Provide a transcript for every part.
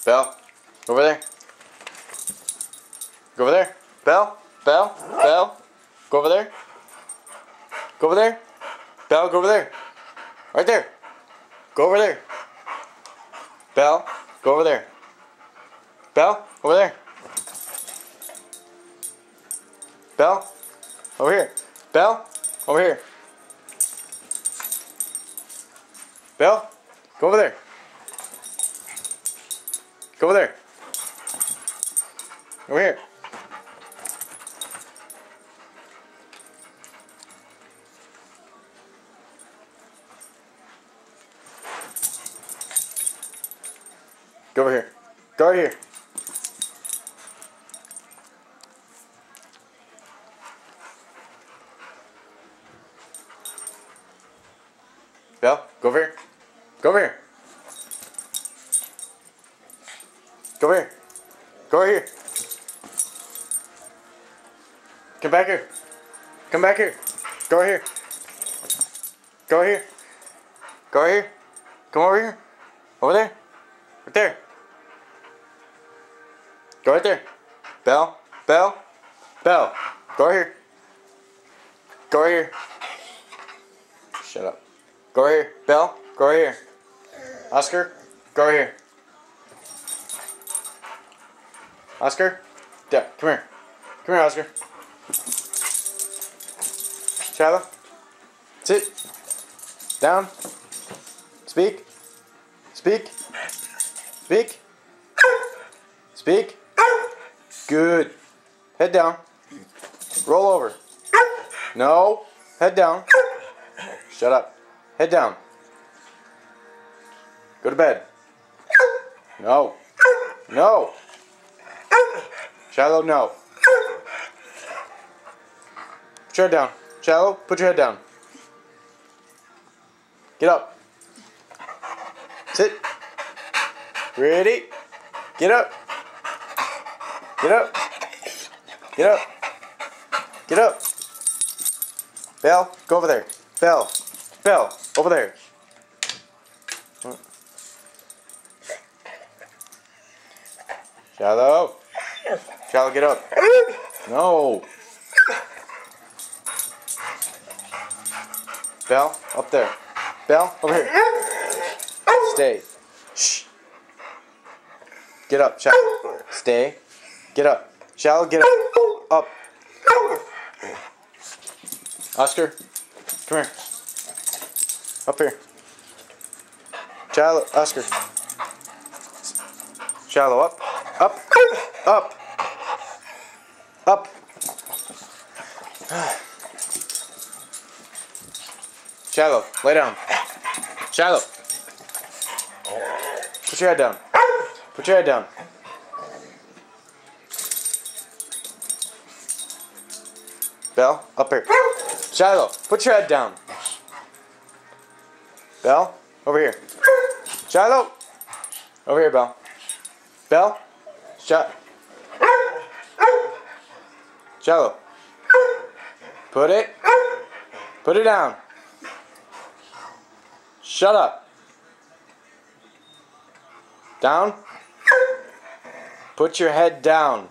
Belle, over there. Go over there. Belle, Belle, Belle. Go over there. Go over there. Belle, go over there. Right there. Go over there. Belle, go over there. Belle, over there. Belle, over here. Belle, over here. Belle, go over there. Go over there. Over here. Go over here. Go right here. Belle, go over here. Go over here. Go over here. Go right here. Come back here. Come back here. Go right here. Go right here. Go right here. Come over here. Over there. Right there. Go right there. Belle. Belle. Belle. Go right here. Go right here. Shut up. Go right here. Belle. Go right here. Oscar. Go right here. Oscar. Yeah. Come here. Come here, Oscar. Shiloh. Sit. Down. Speak. Speak. Speak. Speak. Good. Head down. Roll over. No. Head down. Shut up. Head down. Go to bed. No. No. Shiloh, no. Put your head down. Shiloh, put your head down. Get up. Sit. Ready. Get up. Get up. Get up. Get up. Belle, go over there. Belle. Belle, over there. Shiloh. Shiloh, get up. No. Belle, up there. Belle, over here. Stay. Shh. Get up, Shiloh. Stay. Get up. Shiloh, get up. Up. Oscar, come here. Up here. Shiloh, Oscar. Shiloh, up. Up. Up. Up. Shiloh, lay down. Shiloh. Put your head down. Put your head down. Belle, up here. Shiloh, put your head down. Belle, over here. Shiloh, over here, Belle. Belle, Shiloh, put it down. Shut up. Down. Put your head down.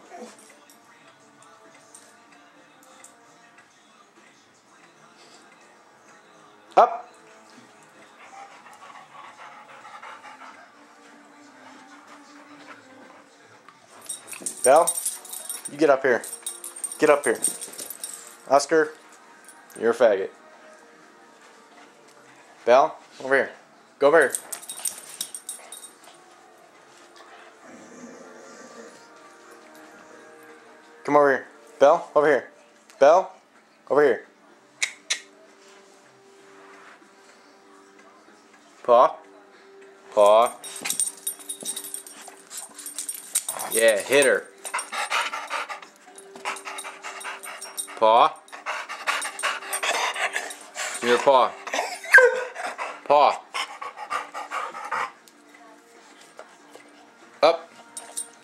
Up. Belle, you get up here. Get up here. Oscar, you're a faggot. Belle, over here. Go over here. Come over here. Belle, over here. Belle, over here. Paw. Paw. Yeah, hit her. Paw. Give me your paw. Paw. Up.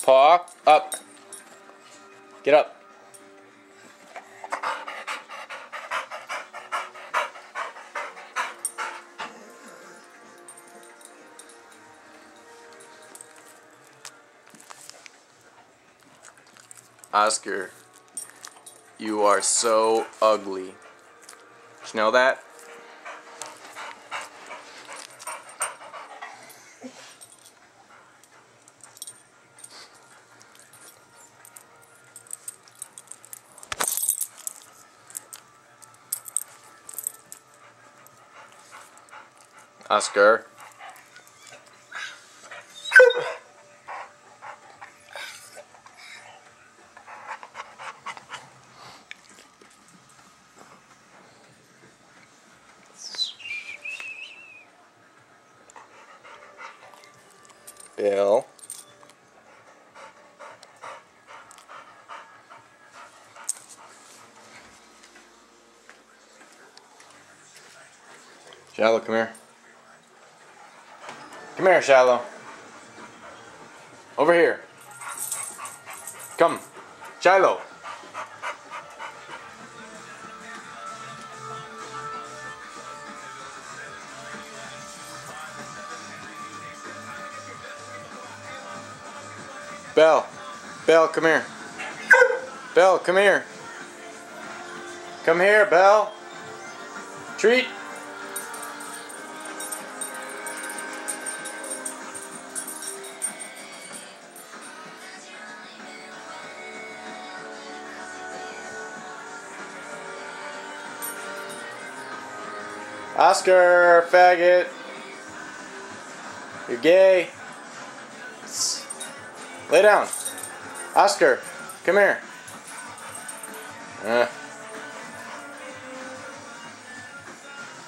Paw. Up. Get up. Oscar, you are so ugly. Did you know that? Oscar. Bill. Shallow, come here. Come here, Shallow. Over here. Come. Shiloh. Belle. Belle, come here. Belle, come here. Come here, Belle. Treat. Oscar, faggot. You're gay. Lay down. Oscar, come here.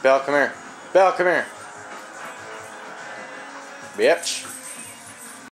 Belle, come here. Belle, come here. Bitch.